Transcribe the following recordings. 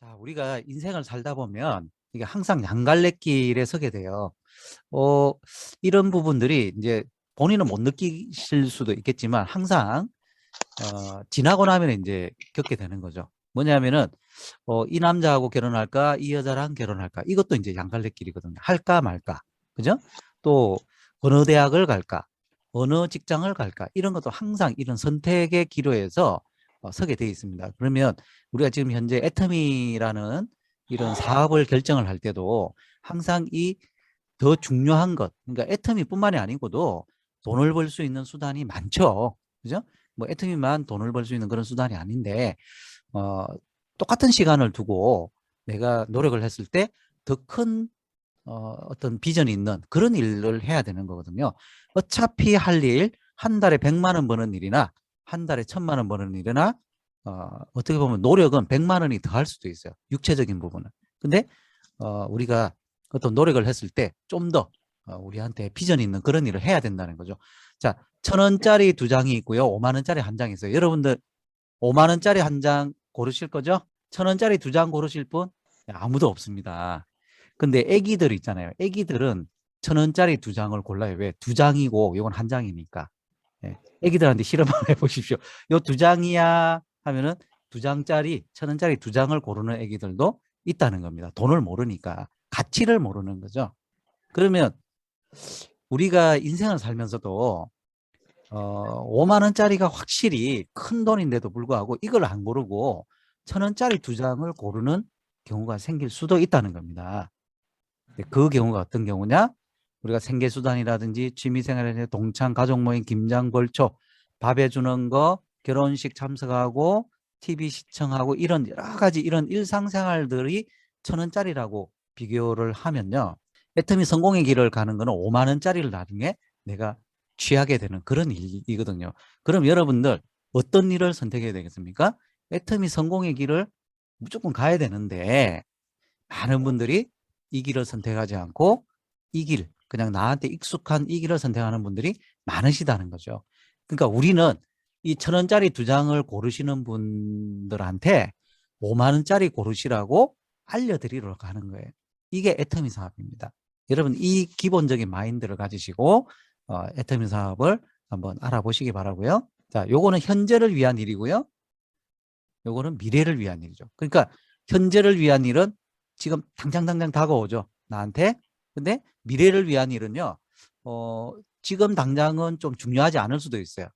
자, 우리가 인생을 살다 보면 이게 항상 양갈래길에 서게 돼요. 어, 이런 부분들이 이제 본인은 못 느끼실 수도 있겠지만 항상 지나고 나면 이제 겪게 되는 거죠. 뭐냐면은 이 남자하고 결혼할까, 이 여자랑 결혼할까. 이것도 이제 양갈래길이거든요. 할까 말까. 그죠? 또 어느 대학을 갈까, 어느 직장을 갈까. 이런 것도 항상 이런 선택의 기로에서 서게 돼 있습니다. 그러면 우리가 지금 현재 애터미라는 이런 사업을 결정을 할 때도 항상 이 더 중요한 것, 그러니까 애터미뿐만이 아니고도 돈을 벌 수 있는 수단이 많죠. 그죠? 뭐 애터미만 돈을 벌 수 있는 그런 수단이 아닌데 어, 똑같은 시간을 두고 내가 노력을 했을 때 더 큰 어떤 비전이 있는 그런 일을 해야 되는 거거든요. 어차피 할 일, 한 달에 100만 원 버는 일이나 한 달에 1000만 원 버는 일이나 어떻게 보면 노력은 100만 원이 더 할 수도 있어요. 육체적인 부분은. 근데 우리가 어떤 노력을 했을 때 좀 더 우리한테 비전이 있는 그런 일을 해야 된다는 거죠. 자, 1000원짜리 두 장이 있고요. 5만 원짜리 한 장이 있어요. 여러분들 5만 원짜리 한 장 고르실 거죠? 1000원짜리 두 장 고르실 분? 아무도 없습니다. 근데 애기들 있잖아요. 애기들은 1000원짜리 두 장을 골라요. 왜? 두 장이고 이건 한 장이니까. 예. 애기들한테 실험 한번 해보십시오. 요 두 장이야 하면은 두 장짜리 1000원짜리 두 장을 고르는 애기들도 있다는 겁니다. 돈을 모르니까 가치를 모르는 거죠. 그러면 우리가 인생을 살면서도 5만 원짜리가 확실히 큰 돈인데도 불구하고 이걸 안 고르고 1000원짜리 두 장을 고르는 경우가 생길 수도 있다는 겁니다. 그 경우가 어떤 경우냐? 우리가 생계수단이라든지 취미생활에 동창, 가족 모임, 김장, 벌초, 밥 해주는 거, 결혼식 참석하고 TV 시청하고 이런 여러 가지 이런 일상생활들이 1000원짜리라고 비교를 하면요. 애터미 성공의 길을 가는 거는 5만 원짜리를 나중에 내가 취하게 되는 그런 일이거든요. 그럼 여러분들 어떤 일을 선택해야 되겠습니까? 애터미 성공의 길을 무조건 가야 되는데 많은 분들이 이 길을 선택하지 않고 이 길, 그냥 나한테 익숙한 이 길을 선택하는 분들이 많으시다는 거죠. 그러니까 우리는 이 1000원짜리 두 장을 고르시는 분들한테 5만 원짜리 고르시라고 알려드리러 가는 거예요. 이게 애터미 사업입니다. 여러분 이 기본적인 마인드를 가지시고 애터미 사업을 한번 알아보시기 바라고요. 자, 요거는 현재를 위한 일이고요. 요거는 미래를 위한 일이죠. 그러니까 현재를 위한 일은 지금 당장 다가오죠. 나한테. 근데 미래를 위한 일은요. 지금 당장은 좀 중요하지 않을 수도 있어요.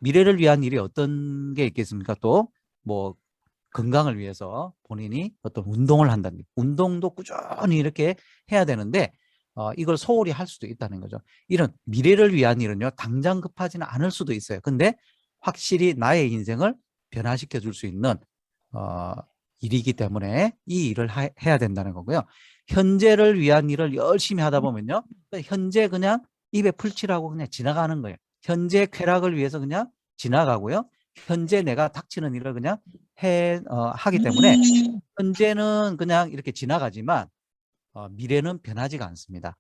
미래를 위한 일이 어떤 게 있겠습니까? 또 뭐 건강을 위해서 본인이 어떤 운동을 한다는 운동도 꾸준히 이렇게 해야 되는데 이걸 소홀히 할 수도 있다는 거죠. 이런 미래를 위한 일은요. 당장 급하지는 않을 수도 있어요. 근데 확실히 나의 인생을 변화시켜 줄 수 있는 어, 일이기 때문에 이 일을 해야 된다는 거고요. 현재를 위한 일을 열심히 하다 보면요. 현재 그냥 입에 풀칠하고 그냥 지나가는 거예요. 현재 쾌락을 위해서 그냥 지나가고요. 현재 내가 닥치는 일을 그냥 하기 때문에 현재는 그냥 이렇게 지나가지만 미래는 변하지가 않습니다.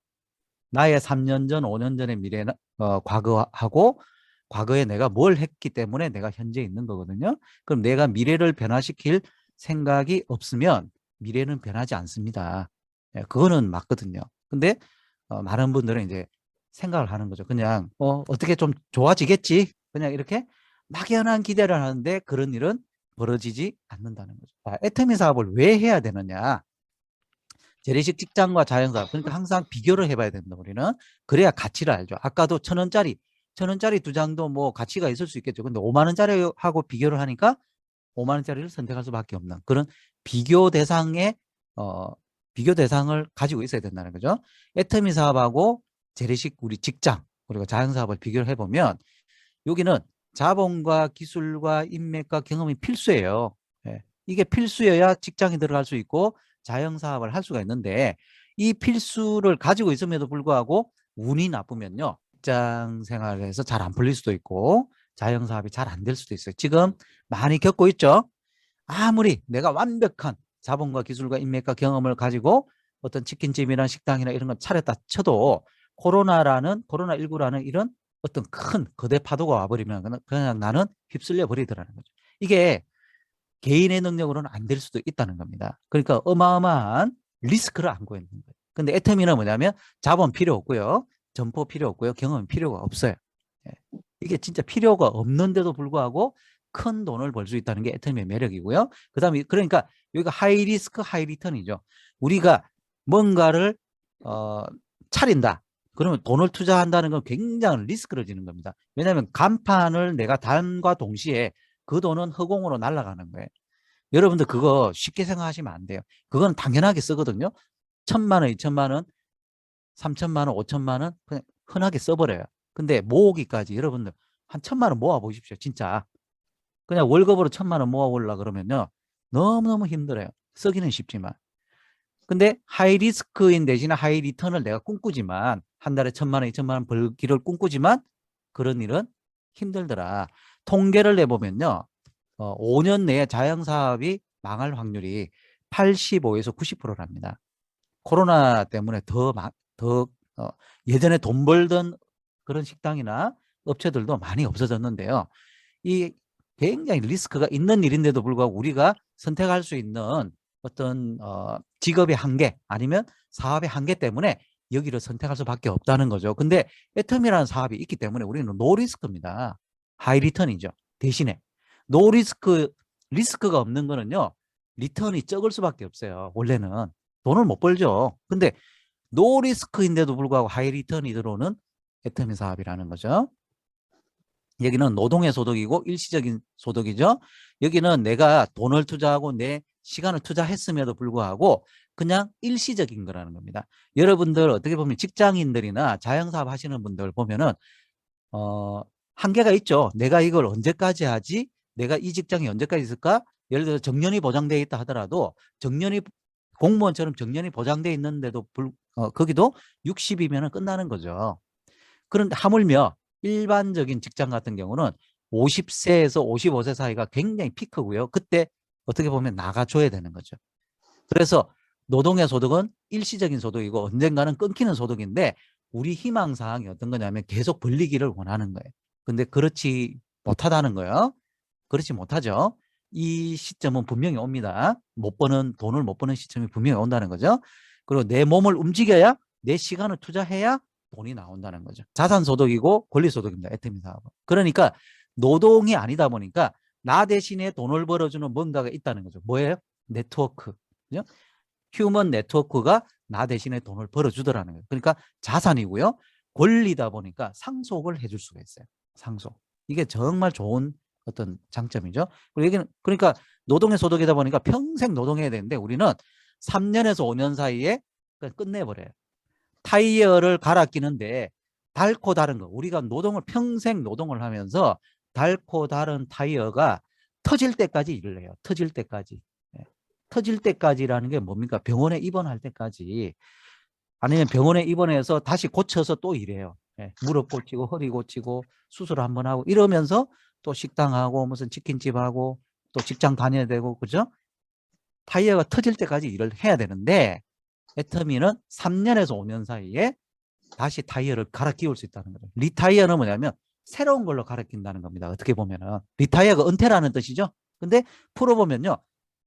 나의 3년 전, 5년 전의 미래는 과거하고 과거에 내가 뭘 했기 때문에 내가 현재 있는 거거든요. 그럼 내가 미래를 변화시킬 생각이 없으면 미래는 변하지 않습니다. 예, 그거는 맞거든요. 근데 많은 분들은 이제 생각을 하는 거죠. 그냥 어떻게 좀 좋아지겠지. 그냥 이렇게 막연한 기대를 하는데 그런 일은 벌어지지 않는다는 거죠. 애터미 사업을 왜 해야 되느냐? 재래식 직장과 자영사업, 그러니까 항상 비교를 해봐야 된다 우리는. 그래야 가치를 알죠. 아까도 1000원짜리 두 장도 뭐 가치가 있을 수 있겠죠. 근데 5만 원짜리하고 비교를 하니까 5만 원짜리를 선택할 수밖에 없는 그런 비교 대상의 어, 비교 대상을 가지고 있어야 된다는 거죠. 애터미 사업하고 재래식 우리 직장 그리고 자영사업을 비교를 해보면 여기는 자본과 기술과 인맥과 경험이 필수예요. 예. 이게 필수여야 직장에 들어갈 수 있고 자영사업을 할 수가 있는데 이 필수를 가지고 있음에도 불구하고 운이 나쁘면요. 직장 생활에서 잘 안 풀릴 수도 있고 자영사업이 잘 안 될 수도 있어요. 지금 많이 겪고 있죠. 아무리 내가 완벽한 자본과 기술과 인맥과 경험을 가지고 어떤 치킨집이나 식당이나 이런 걸 차렸다 쳐도 코로나19라는 이런 어떤 큰 거대 파도가 와버리면 그냥 나는 휩쓸려 버리더라는 거죠. 이게 개인의 능력으로는 안 될 수도 있다는 겁니다. 그러니까 어마어마한 리스크를 안고 있는 거예요. 근데 애터미는 뭐냐면 자본 필요 없고요. 점포 필요 없고요. 경험 필요가 없어요. 예. 이게 진짜 필요가 없는데도 불구하고 큰 돈을 벌 수 있다는 게 애터미의 매력이고요. 그다음에 그러니까 여기가 하이 리스크 하이 리턴이죠. 우리가 뭔가를 차린다. 그러면 돈을 투자한다는 건 굉장한 리스크를 지는 겁니다. 왜냐하면 간판을 내가 단과 동시에 그 돈은 허공으로 날아가는 거예요. 여러분들 그거 쉽게 생각하시면 안 돼요. 그건 당연하게 쓰거든요. 1,000만 원, 2천만 원, 3천만 원, 5천만 원 그냥 흔하게 써버려요. 근데 모으기까지 여러분들 한 1,000만 원 모아보십시오. 진짜. 그냥 월급으로 1,000만 원 모아보려고 그러면요. 너무너무 힘들어요. 쓰기는 쉽지만. 근데 하이 리스크인 대신에 하이 리턴을 내가 꿈꾸지만 한 달에 1,000만 원, 2천만 원 벌기를 꿈꾸지만 그런 일은 힘들더라. 통계를 내보면요. 5년 내에 자영사업이 망할 확률이 85에서 90%랍니다. 코로나 때문에 더 예전에 돈 벌던 그런 식당이나 업체들도 많이 없어졌는데요. 이 굉장히 리스크가 있는 일인데도 불구하고 우리가 선택할 수 있는 어떤 직업의 한계 아니면 사업의 한계 때문에 여기를 선택할 수밖에 없다는 거죠. 근데 애텀이라는 사업이 있기 때문에 우리는 노 리스크입니다. 하이 리턴이죠. 대신에 노 리스크가 없는 거는요. 리턴이 적을 수밖에 없어요. 원래는 돈을 못 벌죠. 근데 노 리스크인데도 불구하고 하이 리턴이 들어오는 애터미 사업이라는 거죠. 여기는 노동의 소득이고 일시적인 소득이죠. 여기는 내가 돈을 투자하고 내 시간을 투자했음에도 불구하고 그냥 일시적인 거라는 겁니다. 여러분들 어떻게 보면 직장인들이나 자영사업 하시는 분들 보면은 한계가 있죠. 내가 이걸 언제까지 하지? 내가 이 직장이 언제까지 있을까? 예를 들어 정년이 보장되어 있다 하더라도 공무원처럼 정년이 보장되어 있는데도 거기도 60이면 끝나는 거죠. 그런데 하물며 일반적인 직장 같은 경우는 50세에서 55세 사이가 굉장히 피크고요. 그때 어떻게 보면 나가줘야 되는 거죠. 그래서 노동의 소득은 일시적인 소득이고 언젠가는 끊기는 소득인데 우리 희망사항이 어떤 거냐면 계속 벌리기를 원하는 거예요. 근데 그렇지 못하다는 거예요. 그렇지 못하죠. 이 시점은 분명히 옵니다. 돈을 못 버는 시점이 분명히 온다는 거죠. 그리고 내 몸을 움직여야 내 시간을 투자해야 돈이 나온다는 거죠. 자산소득이고 권리소득입니다. 애터미 사업은. 그러니까 노동이 아니다 보니까 나 대신에 돈을 벌어주는 뭔가가 있다는 거죠. 뭐예요? 네트워크. 그죠? 휴먼 네트워크가 나 대신에 돈을 벌어주더라는 거예요. 그러니까 자산이고요. 권리다 보니까 상속을 해줄 수가 있어요. 상속. 이게 정말 좋은 어떤 장점이죠. 그리고 여기는 그러니까 노동의 소득이다 보니까 평생 노동해야 되는데 우리는 3년에서 5년 사이에 그냥 끝내버려요. 타이어를 갈아 끼는데 닳고 다른 거 우리가 평생 노동을 하면서 닳고 다른 타이어가 터질 때까지 일을 해요. 터질 때까지. 예. 터질 때까지라는 게 뭡니까? 병원에 입원할 때까지 아니면 병원에 입원해서 다시 고쳐서 또 일해요. 예. 무릎 고치고 허리 고치고 수술 한번 하고 이러면서 또 식당하고 무슨 치킨집하고 또 직장 다녀야 되고 그죠? 타이어가 터질 때까지 일을 해야 되는데 애터미는 3년에서 5년 사이에 다시 타이어를 갈아 끼울 수 있다는 거죠. 리타이어는 뭐냐면 새로운 걸로 갈아 낀다는 겁니다. 어떻게 보면은 리타이어가 은퇴라는 뜻이죠. 근데 풀어보면요.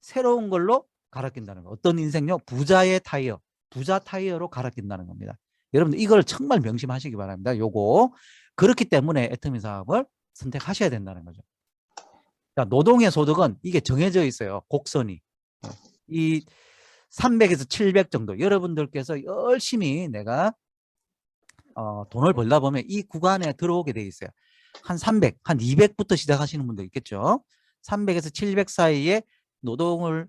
새로운 걸로 갈아 낀다는 거. 어떤 인생요? 부자의 타이어, 부자 타이어로 갈아 낀다는 겁니다. 여러분들 이걸 정말 명심하시기 바랍니다. 요거 그렇기 때문에 애터미 사업을 선택하셔야 된다는 거죠. 자, 노동의 소득은 이게 정해져 있어요. 곡선이. 이 300에서 700 정도 여러분들께서 열심히 내가 돈을 벌다 보면 이 구간에 들어오게 돼 있어요. 한 300, 한 200부터 시작하시는 분도 있겠죠. 300에서 700 사이에 노동을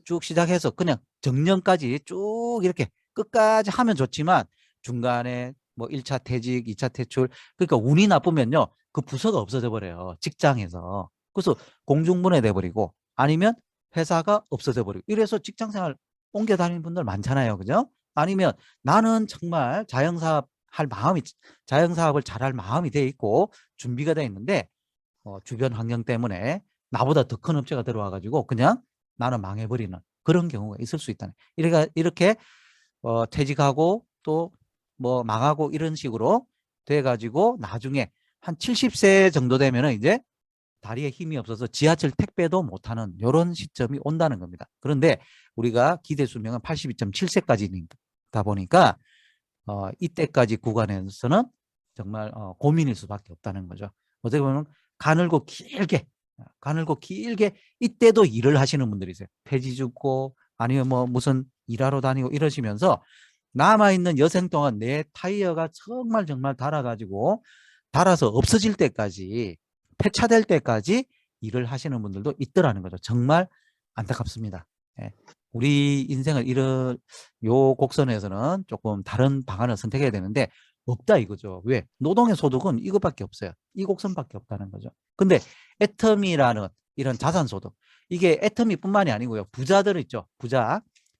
쭉 시작해서 그냥 정년까지 쭉 이렇게 끝까지 하면 좋지만 중간에 뭐 1차 퇴직, 2차 퇴출 그러니까 운이 나쁘면요. 그 부서가 없어져 버려요. 직장에서. 그래서 공중분해돼 버리고 아니면 회사가 없어져 버리고 이래서 직장생활 옮겨 다니는 분들 많잖아요. 그죠? 아니면 나는 정말 자영사업을 잘할 마음이 돼 있고 준비가 돼 있는데 주변 환경 때문에 나보다 더 큰 업체가 들어와 가지고 그냥 나는 망해버리는 그런 경우가 있을 수 있다는. 이렇게 퇴직하고 또 뭐 망하고 이런 식으로 돼 가지고 나중에 한 70세 정도 되면은 이제 다리에 힘이 없어서 지하철 택배도 못하는 이런 시점이 온다는 겁니다. 그런데 우리가 기대 수명은 82.7세까지다 보니까 이때까지 구간에서는 정말 고민일 수밖에 없다는 거죠. 어떻게 보면 가늘고 길게 이때도 일을 하시는 분들이 있어요. 폐지 줍고 아니면 뭐 무슨 일하러 다니고 이러시면서 남아있는 여생 동안 내 타이어가 정말 달아서 없어질 때까지, 폐차될 때까지 일을 하시는 분들도 있더라는 거죠. 정말 안타깝습니다. 예. 우리 인생을 요 곡선에서는 조금 다른 방안을 선택해야 되는데 없다 이거죠. 왜? 노동의 소득은 이것밖에 없어요. 이 곡선밖에 없다는 거죠. 근데 애터미라는 이런 자산소득, 이게 애터미뿐만이 아니고요. 부자들 있죠.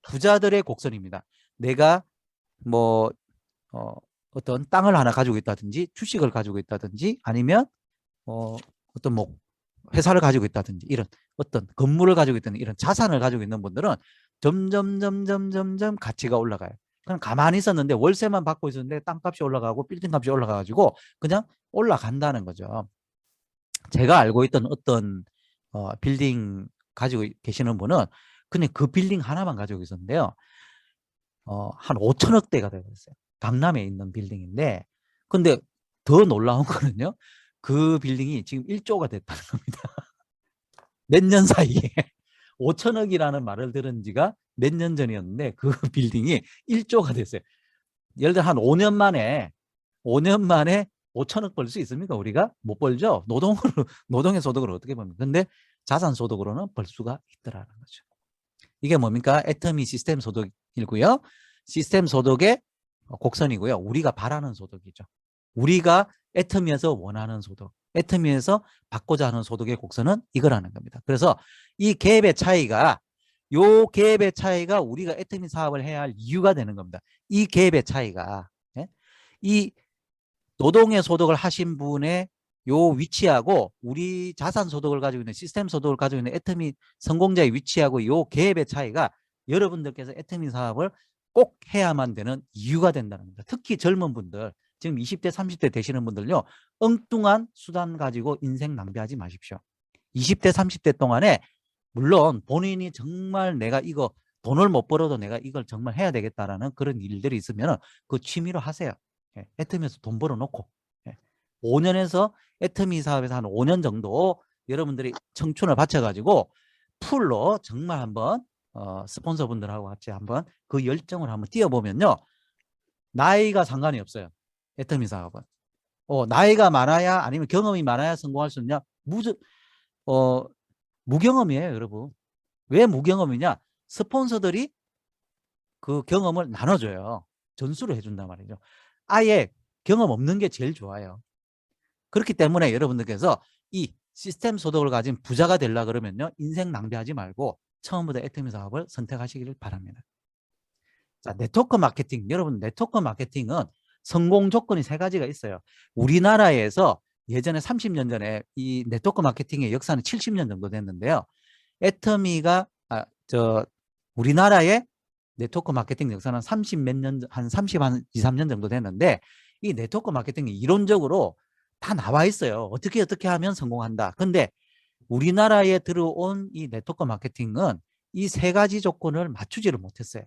부자들의 곡선입니다. 내가 뭐 어떤 땅을 하나 가지고 있다든지 주식을 가지고 있다든지 아니면 어떤 뭐 회사를 가지고 있다든지 이런 어떤 건물을 가지고 있다든지 이런 자산을 가지고 있는 분들은 점점 가치가 올라가요. 그냥 가만히 있었는데 월세만 받고 있었는데 땅값이 올라가고 빌딩값이 올라가가지고 그냥 올라간다는 거죠. 제가 알고 있던 어떤 빌딩 가지고 계시는 분은 그냥 그 빌딩 하나만 가지고 있었는데요. 한 5천억대가 되었어요. 강남에 있는 빌딩인데, 근데 더 놀라운 거는요. 그 빌딩이 지금 1조가 됐다는 겁니다. 몇 년 사이에 5천억이라는 말을 들은 지가 몇 년 전이었는데 그 빌딩이 1조가 됐어요. 예를 들어 한 5년 만에 5천억 벌 수 있습니까? 우리가 못 벌죠. 노동의 소득으로 어떻게 봅니까? 근데 자산 소득으로는 벌 수가 있더라는 거죠. 이게 뭡니까? 애터미 시스템 소득이고요. 시스템 소득의 곡선이고요. 우리가 바라는 소득이죠. 우리가 애터미에서 원하는 소득, 애터미에서 받고자 하는 소득의 곡선은 이거라는 겁니다. 그래서 이 갭의 차이가, 요 갭의 차이가 우리가 애터미 사업을 해야 할 이유가 되는 겁니다. 이 갭의 차이가, 예? 이 노동의 소득을 하신 분의 요 위치하고 우리 자산 소득을 가지고 있는 시스템 소득을 가지고 있는 애터미 성공자의 위치하고 요 갭의 차이가 여러분들께서 애터미 사업을 꼭 해야만 되는 이유가 된다는 겁니다. 특히 젊은 분들, 지금 20대 30대 되시는 분들요, 엉뚱한 수단 가지고 인생 낭비하지 마십시오. 20대 30대 동안에 물론 본인이 정말 내가 이거 돈을 못 벌어도 내가 이걸 정말 해야 되겠다라는 그런 일들이 있으면 그 취미로 하세요. 애터미에서 돈 벌어놓고 5년에서 애터미 사업에서 한 5년 정도 여러분들이 청춘을 바쳐가지고 풀로 정말 한번 스폰서분들하고 같이 한번 그 열정을 한번 띄워보면요. 나이가 상관이 없어요. 애터미 사업은. 나이가 많아야 아니면 경험이 많아야 성공할 수 있냐? 무경험이에요, 여러분. 왜 무경험이냐? 스폰서들이 그 경험을 나눠줘요. 전수를 해준단 말이죠. 아예 경험 없는 게 제일 좋아요. 그렇기 때문에 여러분들께서 이 시스템 소득을 가진 부자가 되려고 그러면요. 인생 낭비하지 말고 처음부터 애터미 사업을 선택하시기를 바랍니다. 자, 네트워크 마케팅. 여러분, 네트워크 마케팅은 성공 조건이 3가지가 있어요. 우리나라에서 예전에 30년 전에 이 네트워크 마케팅의 역사는 70년 정도 됐는데요. 애터미가 우리나라의 네트워크 마케팅 역사는 30몇 년, 한 2, 3년 정도 됐는데 이 네트워크 마케팅이 이론적으로 다 나와 있어요. 어떻게 하면 성공한다. 근데 우리나라에 들어온 이 네트워크 마케팅은 이 3가지 조건을 맞추지를 못했어요.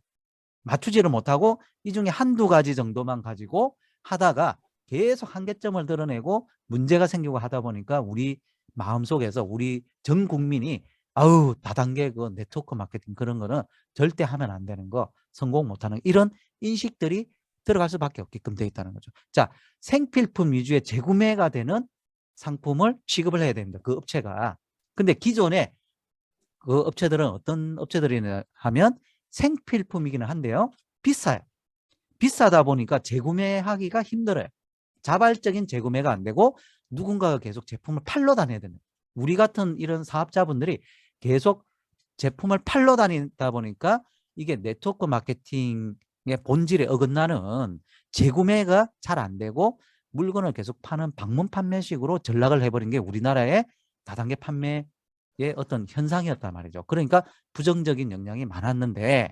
맞추지를 못하고 이 중에 한두 가지 정도만 가지고 하다가 계속 한계점을 드러내고 문제가 생기고 하다 보니까 우리 마음속에서 우리 전 국민이 아우 다단계 그 네트워크 마케팅 그런 거는 절대 하면 안 되는 거, 성공 못하는 이런 인식들이 들어갈 수밖에 없게끔 되어 있다는 거죠. 자, 생필품 위주의 재구매가 되는 상품을 취급을 해야 됩니다. 그 업체가. 근데 기존에 그 업체들은 어떤 업체들이냐 하면 생필품이기는 한데요. 비싸요. 비싸다 보니까 재구매하기가 힘들어요. 자발적인 재구매가 안 되고 누군가가 계속 제품을 팔러 다녀야 되는, 우리 같은 이런 사업자분들이 계속 제품을 팔러 다니다 보니까 이게 네트워크 마케팅의 본질에 어긋나는 재구매가 잘 안 되고 물건을 계속 파는 방문 판매식으로 전락을 해버린 게 우리나라의 다단계 판매의 어떤 현상이었단 말이죠. 그러니까 부정적인 영향이 많았는데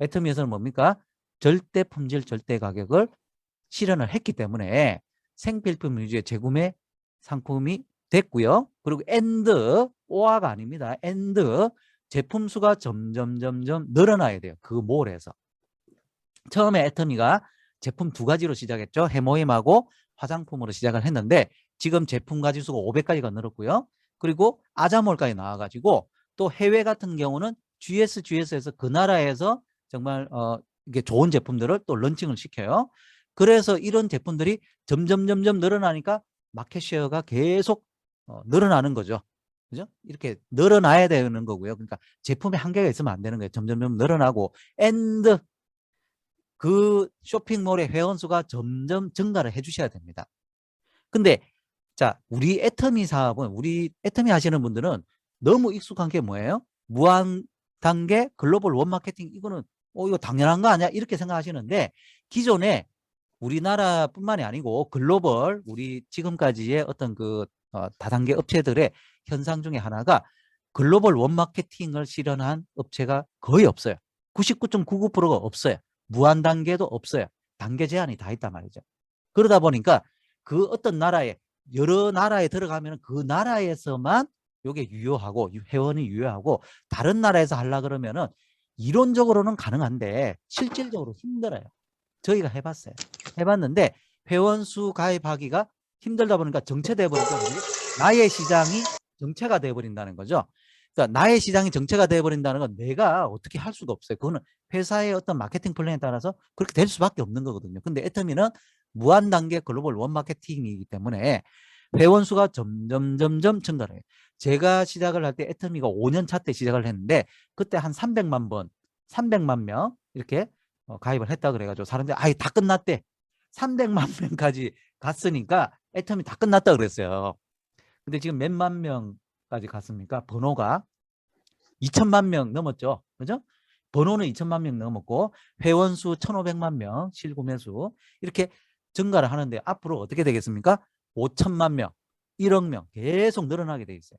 애터미에서는 뭡니까? 절대 품질, 절대 가격을 실현을 했기 때문에 생필품 위주의 재구매 상품이 됐고요. 그리고 오아가 아닙니다. 제품 수가 점점 늘어나야 돼요. 그 몰에서. 처음에 애터미가 제품 2가지로 시작했죠. 해모임하고 화장품으로 시작을 했는데 지금 제품 가지 수가 500가지가 늘었고요. 그리고 아자몰까지 나와가지고 또 해외 같은 경우는 GS에서 그 나라에서 정말 이게 좋은 제품들을 또 런칭을 시켜요. 그래서 이런 제품들이 점점 늘어나니까 마켓 쉐어가 계속 늘어나는 거죠. 그죠? 이렇게 늘어나야 되는 거고요. 그러니까 제품에 한계가 있으면 안 되는 거예요. 점점 늘어나고 그 쇼핑몰의 회원수가 점점 증가를 해주셔야 됩니다. 근데 자, 우리 애터미 하시는 분들은 너무 익숙한 게 뭐예요? 무한 단계 글로벌 원마케팅, 이거는 이거 당연한 거 아니야? 이렇게 생각하시는데 기존에 우리나라뿐만이 아니고 글로벌 우리 지금까지의 어떤 그 다단계 업체들의 현상 중에 하나가 글로벌 원마케팅을 실현한 업체가 거의 없어요. 99.99%가 없어요. 무한 단계도 없어요. 단계 제한이 다 있단 말이죠. 그러다 보니까 그 어떤 나라에 여러 나라에 들어가면 그 나라에서만 이게 유효하고 회원이 유효하고 다른 나라에서 하려 그러면은 이론적으로는 가능한데 실질적으로 힘들어요. 저희가 해봤는데 회원수 가입하기가 힘들다 보니까 정체돼 버리니까 나의 시장이 정체가 돼 버린다는 거죠. 그러니까 나의 시장이 정체가 돼 버린다는 건 내가 어떻게 할 수가 없어요. 그거는 회사의 어떤 마케팅 플랜에 따라서 그렇게 될 수밖에 없는 거거든요. 근데 애터미는 무한 단계 글로벌 원 마케팅이기 때문에 회원수가 점점 증가를 해요. 제가 시작을 할 때 애터미가 5년 차 때 시작을 했는데 그때 한 300만 명 이렇게 가입을 했다 그래가지고 사람들이 아예 다 끝났대. 300만 명까지 갔으니까 애터미 다 끝났다 그랬어요. 근데 지금 몇만 명까지 갔습니까? 번호가 2천만 명 넘었죠. 그죠? 번호는 2천만 명 넘었고 회원수 1,500만 명, 실구매수 이렇게 증가를 하는데 앞으로 어떻게 되겠습니까? 5천만 명, 1억 명 계속 늘어나게 돼 있어요.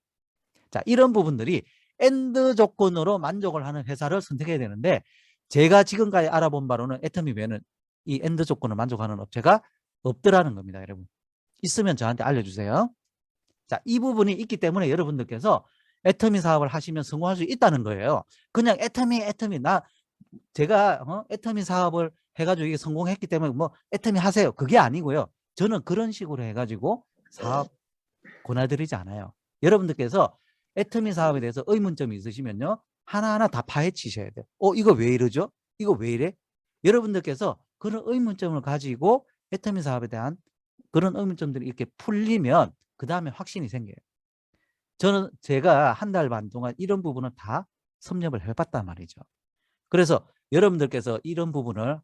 자, 이런 부분들이 엔드 조건으로 만족을 하는 회사를 선택해야 되는데 제가 지금까지 알아본 바로는 애터미 외에는 이 엔드 조건을 만족하는 업체가 없더라는 겁니다. 여러분. 있으면 저한테 알려주세요. 자, 이 부분이 있기 때문에 여러분들께서 애터미 사업을 하시면 성공할 수 있다는 거예요. 그냥 애터미 제가 애터미 사업을 해가지고 이게 성공했기 때문에 뭐 애터미 하세요. 그게 아니고요. 저는 그런 식으로 해가지고 사업 권해드리지 않아요. 여러분들께서 애터미 사업에 대해서 의문점이 있으시면요. 하나하나 다 파헤치셔야 돼요. 이거 왜 이러죠? 이거 왜 이래? 여러분들께서 그런 의문점을 가지고 애터미 사업에 대한 그런 의문점들이 이렇게 풀리면 그 다음에 확신이 생겨요. 제가 한 달 반 동안 이런 부분을 다 섭렵을 해봤단 말이죠. 그래서 여러분들께서 이런 부분을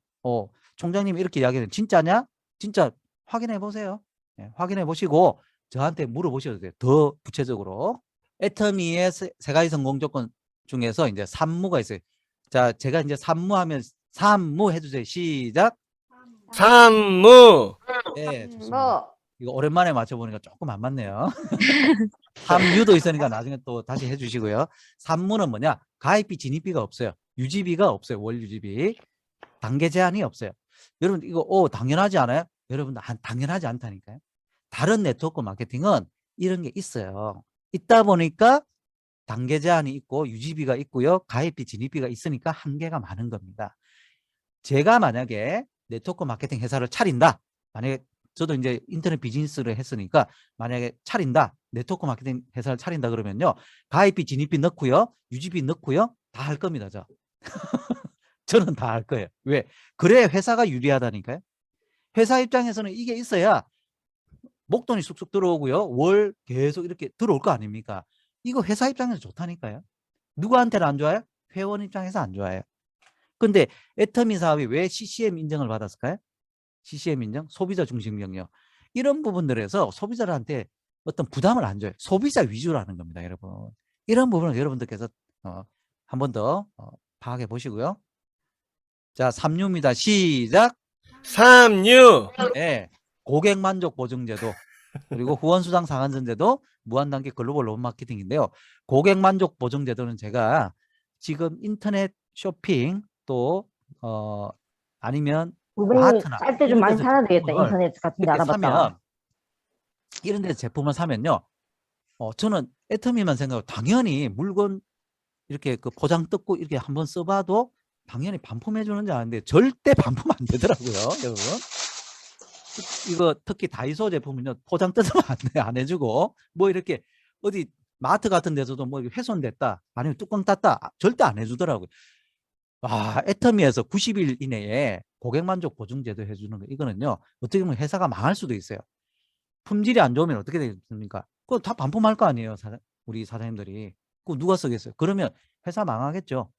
총장님이 이렇게 이야기하는 진짜냐? 진짜 확인해 보세요. 네, 확인해 보시고 저한테 물어보셔도 돼요. 더 구체적으로. 애터미의 세 가지 성공 조건 중에서 이제 산무가 있어요. 자, 제가 이제 산무하면 산무 해주세요. 시작. 산무. 네, 좋습니다. 이거 오랜만에 맞춰보니까 조금 안 맞네요. 산유도 있으니까 나중에 또 다시 해주시고요. 산무는 뭐냐? 가입비, 진입비가 없어요. 유지비가 없어요. 월 유지비. 단계 제한이 없어요. 여러분 이거 당연하지 않아요? 여러분 당연하지 않다니까요. 다른 네트워크 마케팅은 이런 게 있어요. 있다 보니까 단계 제한이 있고 유지비가 있고요. 가입비, 진입비가 있으니까 한계가 많은 겁니다. 제가 만약에 네트워크 마케팅 회사를 차린다. 만약에 저도 이제 인터넷 비즈니스를 했으니까 만약에 차린다. 네트워크 마케팅 회사를 차린다 그러면요. 가입비, 진입비 넣고요. 유지비 넣고요. 다 할 겁니다. 저는 다 할 거예요. 왜? 그래 회사가 유리하다니까요. 회사 입장에서는 이게 있어야 목돈이 쑥쑥 들어오고요. 월 계속 이렇게 들어올 거 아닙니까? 이거 회사 입장에서 좋다니까요. 누구한테는 안 좋아요? 회원 입장에서 안 좋아요. 근데 애터미 사업이 왜 CCM 인정을 받았을까요? CCM 인정? 소비자 중심 경영. 이런 부분들에서 소비자들한테 어떤 부담을 안 줘요. 소비자 위주라는 겁니다, 여러분. 이런 부분을 여러분들께서 한 번 더 파악해 보시고요. 자, 3유입니다. 시작. 삼류. 네, 고객 만족 보증제도 그리고 후원수당 상한선제도 무한단계 글로벌 론마케팅인데요. 고객 만족 보증제도는 제가 지금 인터넷 쇼핑 또 아니면 부분이 마트나 짤 때 좀 이런 많이 데서 사야 되겠다. 제품을 인터넷 같은 데 이렇게 알아봤다가. 사면 이런 데서 제품을 사면요. 저는 애터미만 생각하고 당연히 물건 이렇게 그 포장 뜯고 이렇게 한번 써봐도 당연히 반품해 주는 줄 아는데 절대 반품 안 되더라고요, 여러분. 이거 특히 다이소 제품은요, 포장 뜯으면 안 해주고, 뭐 이렇게 어디 마트 같은 데서도 뭐 훼손됐다, 아니면 뚜껑 땄다, 절대 안 해주더라고요. 애터미에서 90일 이내에 고객만족 보증제도 해주는 거, 이거는요, 어떻게 보면 회사가 망할 수도 있어요. 품질이 안 좋으면 어떻게 되겠습니까? 그거 다 반품할 거 아니에요, 우리 사장님들이. 그거 누가 쓰겠어요? 그러면 회사 망하겠죠.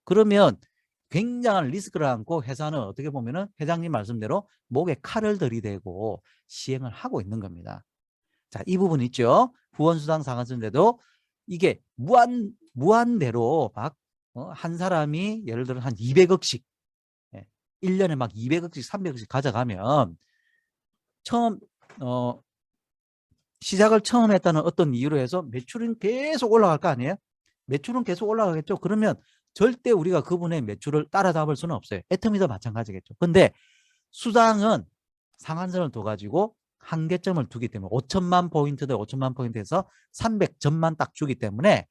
그러면 굉장한 리스크를 안고 회사는 어떻게 보면은 회장님 말씀대로 목에 칼을 들이대고 시행을 하고 있는 겁니다. 자, 이 부분 있죠. 후원수당 상한선제도 이게 무한대로 막 한 사람이 예를 들어 한 200억씩 1년에 막 200억씩 300억씩 가져가면 처음 시작을 처음 했다는 어떤 이유로 해서 매출은 계속 올라갈 거 아니에요? 매출은 계속 올라가겠죠. 그러면 절대 우리가 그분의 매출을 따라잡을 수는 없어요. 애터미도 마찬가지겠죠. 근데 수당은 상한선을 둬가지고 한계점을 두기 때문에 5천만 포인트 대 5천만 포인트에서 300점만 딱 주기 때문에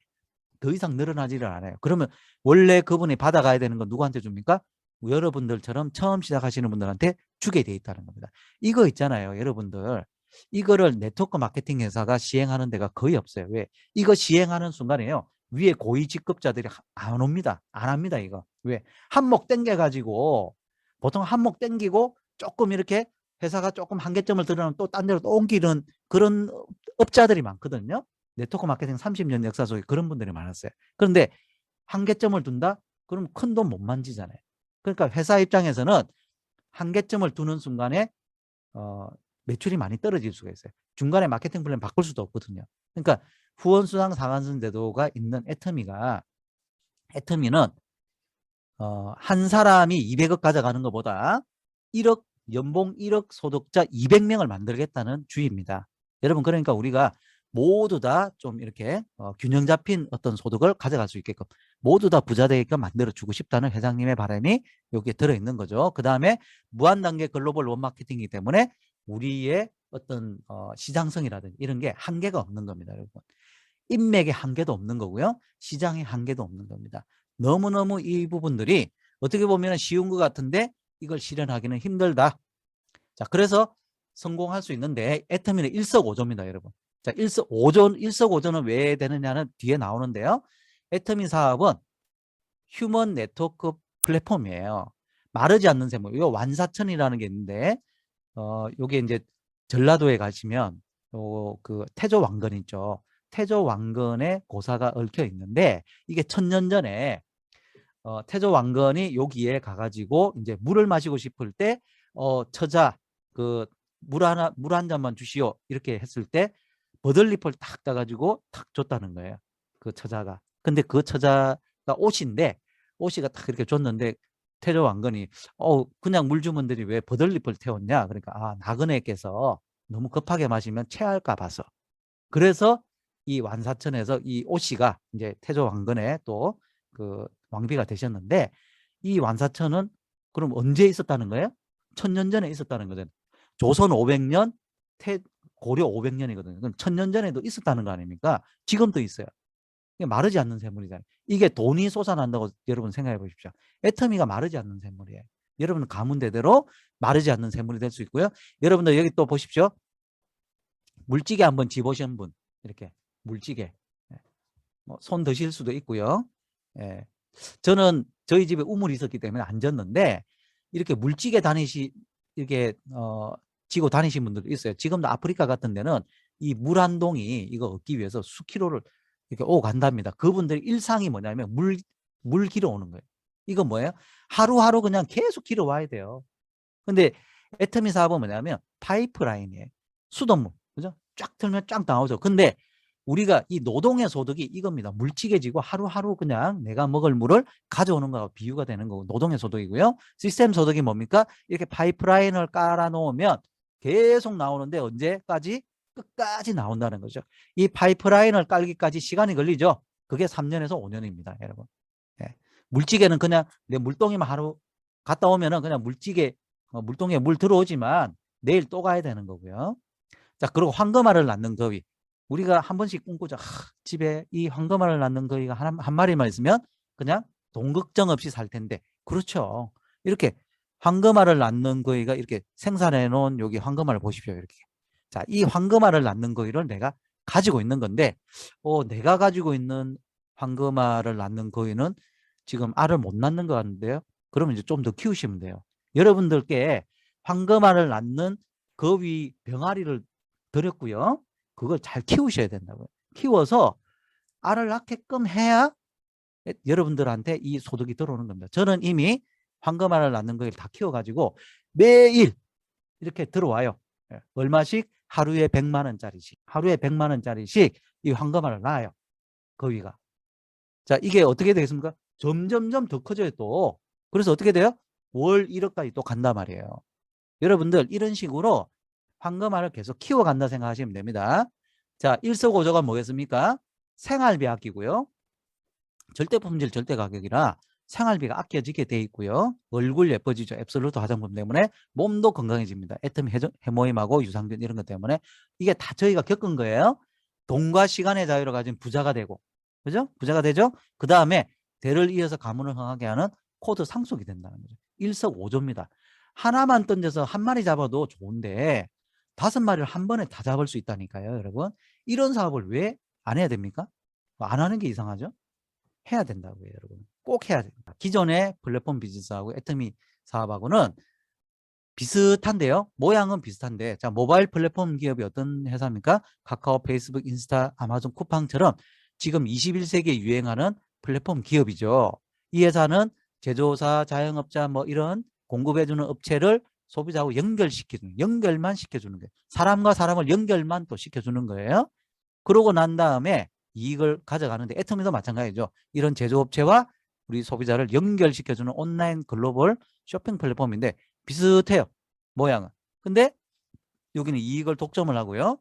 더 이상 늘어나지를 않아요. 그러면 원래 그분이 받아가야 되는 건 누구한테 줍니까? 여러분들처럼 처음 시작하시는 분들한테 주게 돼 있다는 겁니다. 이거 있잖아요, 여러분들. 이거를 네트워크 마케팅 회사가 시행하는 데가 거의 없어요. 왜? 이거 시행하는 순간에요, 위에 고위 직급자들이 안 옵니다. 안 합니다, 이거. 왜? 한몫 땡겨가지고, 보통 한몫 땡기고 조금 이렇게 회사가 조금 한계점을 드러나면 또 딴 데로 또 옮기는 그런 업자들이 많거든요. 네트워크 마케팅 30년 역사 속에 그런 분들이 많았어요. 그런데 한계점을 둔다? 그럼 큰 돈 못 만지잖아요. 그러니까 회사 입장에서는 한계점을 두는 순간에 매출이 많이 떨어질 수가 있어요. 중간에 마케팅 플랜 바꿀 수도 없거든요. 그러니까 후원수당 상한선 제도가 있는 애터미는 한 사람이 200억 가져가는 것보다 1억 연봉 1억 소득자 200명을 만들겠다는 주의입니다. 여러분, 그러니까 우리가 모두 다 좀 이렇게 균형 잡힌 어떤 소득을 가져갈 수 있게끔 모두 다 부자 되게끔 만들어주고 싶다는 회장님의 바람이 여기에 들어있는 거죠. 그 다음에 무한단계 글로벌 원마케팅이기 때문에 우리의 어떤 시장성이라든지 이런 게 한계가 없는 겁니다, 여러분. 인맥의 한계도 없는 거고요. 시장의 한계도 없는 겁니다. 너무너무 이 부분들이 어떻게 보면 쉬운 것 같은데 이걸 실현하기는 힘들다. 자, 그래서 성공할 수 있는데 애터미는 일석오조입니다, 여러분. 자, 일석오조는 왜 되느냐는 뒤에 나오는데요. 애터미 사업은 휴먼 네트워크 플랫폼이에요. 마르지 않는 세모. 이거 완사천이라는 게 있는데 요게 이제 전라도에 가시면 그 태조 왕건 있죠. 태조 왕건에 고사가 얽혀 있는데 이게 1000년 전에 태조 왕건이 여기에 가가지고 이제 물을 마시고 싶을 때 처자 그 물 한 잔만 주시오 이렇게 했을 때 버들잎을 탁 따가지고 탁 줬다는 거예요. 그 처자가. 근데 그 처자가 옷인데 옷이가 딱 이렇게 줬는데 태조 왕건이 그냥 물 주면 되지 왜 버들잎을 태웠냐. 그러니까 나그네께서 너무 급하게 마시면 체할까 봐서. 그래서 이 완사천에서 이 오씨가 이제 태조 왕건의 또 그 왕비가 되셨는데 이 완사천은 그럼 언제 있었다는 거예요? 1000년 전에 있었다는 거잖아요. 조선 500년, 고려 500년이거든요. 그럼 1000년 전에도 있었다는 거 아닙니까? 지금도 있어요. 이게 마르지 않는 샘물이잖아요. 이게 돈이 솟아난다고 여러분 생각해 보십시오. 애터미가 마르지 않는 샘물이에요. 여러분 가문대대로 마르지 않는 샘물이 될 수 있고요. 여러분들 여기 또 보십시오. 물찌개 한번 집으신 분 이렇게 물찌개 손 드실 수도 있고요. 예. 저는 저희 집에 우물이 있었기 때문에 안 졌는데 이렇게 물찌개 이렇게 지고 다니신 분들도 있어요. 지금도 아프리카 같은 데는 이 물 한 동이 이거 얻기 위해서 수키로를 이렇게 오고 간답니다. 그분들의 일상이 뭐냐면 물 길어 오는 거예요. 이거 뭐예요? 하루하루 그냥 계속 길어 와야 돼요. 근데 애터미 사업은 뭐냐면 파이프라인이에요. 수돗물. 그죠? 쫙 틀면 쫙 나오죠. 근데 우리가 이 노동의 소득이 이겁니다. 물찌개지고 하루하루 그냥 내가 먹을 물을 가져오는 거하고 비유가 되는 거고 노동의 소득이고요. 시스템 소득이 뭡니까? 이렇게 파이프라인을 깔아 놓으면 계속 나오는데 언제까지? 끝까지 나온다는 거죠. 이 파이프라인을 깔기까지 시간이 걸리죠. 그게 3년에서 5년입니다, 여러분. 예. 물찌개는 그냥 내 물동이만 하루 갔다 오면은 그냥 물동에 물 들어오지만 내일 또 가야 되는 거고요. 자, 그리고 황금알을 낳는 거위. 우리가 한 번씩 꿈꾸죠. 집에 이 황금알을 낳는 거위가 한 마리만 있으면 그냥 돈 걱정 없이 살 텐데. 그렇죠. 이렇게 황금알을 낳는 거위가 이렇게 생산해 놓은 여기 황금알을 보십시오. 이렇게. 자, 이 황금알을 낳는 거위를 내가 가지고 있는 건데, 내가 가지고 있는 황금알을 낳는 거위는 지금 알을 못 낳는 것 같은데요. 그러면 이제 좀 더 키우시면 돼요. 여러분들께 황금알을 낳는 거위 병아리를 드렸고요. 그걸 잘 키우셔야 된다고요. 키워서 알을 낳게끔 해야 여러분들한테 이 소득이 들어오는 겁니다. 저는 이미 황금알을 낳는 거를 다 키워가지고 매일 이렇게 들어와요. 얼마씩? 하루에 100만 원짜리씩. 하루에 100만 원짜리씩 이 황금알을 낳아요. 거위가. 자, 이게 어떻게 되겠습니까? 점점점 더 커져요, 또. 그래서 어떻게 돼요? 월 1억까지 또 간단 말이에요. 여러분들 이런 식으로 황금알을 계속 키워간다 생각하시면 됩니다. 자, 일석오조가 뭐겠습니까? 생활비 아끼고요. 절대품질 절대가격이라 생활비가 아껴지게 돼 있고요. 얼굴 예뻐지죠. 앱솔루트 화장품 때문에 몸도 건강해집니다. 애터미 해모임하고 유산균 이런 것 때문에 이게 다 저희가 겪은 거예요. 돈과 시간의 자유를 가진 부자가 되고, 그죠? 부자가 되죠. 그 다음에 대를 이어서 가문을 흥하게 하는 코드 상속이 된다는 거죠. 일석오조입니다. 하나만 던져서 한 마리 잡아도 좋은데 5마리를 한 번에 다 잡을 수 있다니까요, 여러분. 이런 사업을 왜 안 해야 됩니까? 안 하는 게 이상하죠? 해야 된다고요, 여러분. 꼭 해야 됩니다. 기존의 플랫폼 비즈니스하고 애터미 사업하고는 비슷한데요. 모양은 비슷한데, 자, 모바일 플랫폼 기업이 어떤 회사입니까? 카카오, 페이스북, 인스타, 아마존, 쿠팡처럼 지금 21세기에 유행하는 플랫폼 기업이죠. 이 회사는 제조사, 자영업자 뭐 이런 공급해주는 업체를 소비자하고 연결시켜주는, 연결만 시켜주는 거예요. 사람과 사람을 연결만 또 시켜주는 거예요. 그러고 난 다음에 이익을 가져가는데 애터미도 마찬가지죠. 이런 제조업체와 우리 소비자를 연결시켜주는 온라인 글로벌 쇼핑 플랫폼인데 비슷해요. 모양은. 근데 여기는 이익을 독점을 하고요.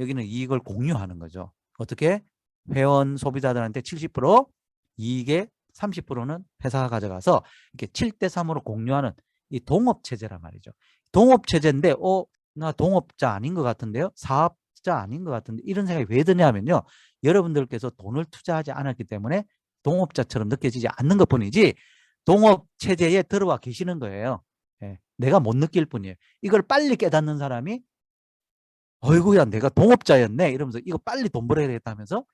여기는 이익을 공유하는 거죠. 어떻게? 회원 소비자들한테 70%, 이익의 30%는 회사가 가져가서 이렇게 7대3으로 공유하는 이 동업체제란 말이죠. 동업체제인데 나 동업자 아닌 것 같은데요. 사업자 아닌 것 같은데 이런 생각이 왜 드냐면요. 여러분들께서 돈을 투자하지 않았기 때문에 동업자처럼 느껴지지 않는 것뿐이지 동업체제에 들어와 계시는 거예요. 내가 못 느낄 뿐이에요. 이걸 빨리 깨닫는 사람이 어이구야 내가 동업자였네 이러면서 이거 빨리 돈 벌어야 되겠다면서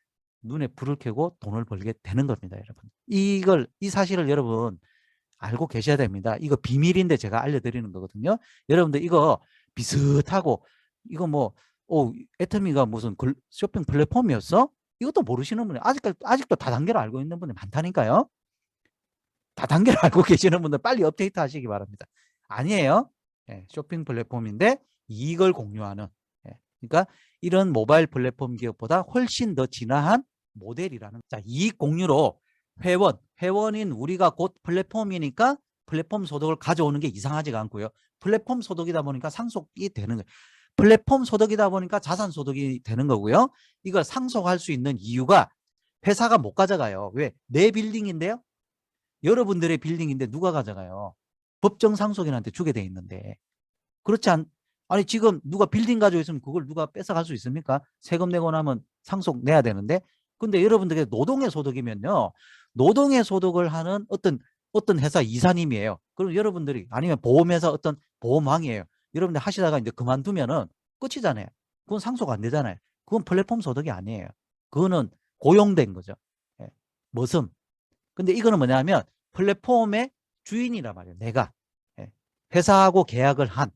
눈에 불을 켜고 돈을 벌게 되는 겁니다, 여러분. 이 사실을 여러분 알고 계셔야 됩니다. 이거 비밀인데 제가 알려드리는 거거든요. 여러분들 이거 비슷하고 이거 애터미가 무슨 쇼핑 플랫폼이었어? 이것도 모르시는 분이 아직도 다단계로 알고 있는 분이 많다니까요. 다단계로 알고 계시는 분들 빨리 업데이트 하시기 바랍니다. 아니에요. 쇼핑 플랫폼인데 이익을 공유하는. 그러니까 이런 모바일 플랫폼 기업보다 훨씬 더 진화한 모델이라는. 자, 이익 공유로 회원인 우리가 곧 플랫폼이니까 플랫폼 소득을 가져오는 게 이상하지가 않고요. 플랫폼 소득이다 보니까 상속이 되는 거예요. 플랫폼 소득이다 보니까 자산 소득이 되는 거고요. 이걸 상속할 수 있는 이유가 회사가 못 가져가요. 왜? 내 빌딩인데요. 여러분들의 빌딩인데 누가 가져가요? 법정 상속인한테 주게 돼 있는데. 그렇지 아니 지금 누가 빌딩 가지고 있으면 그걸 누가 뺏어갈 수 있습니까? 세금 내고 나면 상속 내야 되는데. 근데 여러분들의 노동의 소득이면요. 노동의 소득을 하는 어떤 회사 이사님이에요. 그럼 여러분들이 아니면 보험회사 어떤 보험왕이에요. 여러분들 하시다가 이제 그만두면은 끝이잖아요. 그건 상속 안 되잖아요. 그건 플랫폼 소득이 아니에요. 그거는 고용된 거죠. 머슴. 근데 이거는 뭐냐면 플랫폼의 주인이란 말이에요. 내가. 회사하고 계약을 한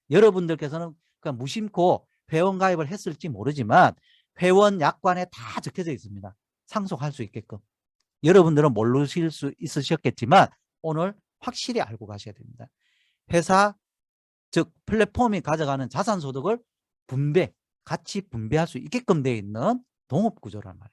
여러분들께서는 그냥 무심코 회원 가입을 했을지 모르지만 회원 약관에 다 적혀져 있습니다. 상속할 수 있게끔. 여러분들은 모르실 수 있으셨겠지만 오늘 확실히 알고 가셔야 됩니다. 회사 즉 플랫폼이 가져가는 자산소득을 같이 분배할 수 있게끔 되어 있는 동업구조란 말이에요.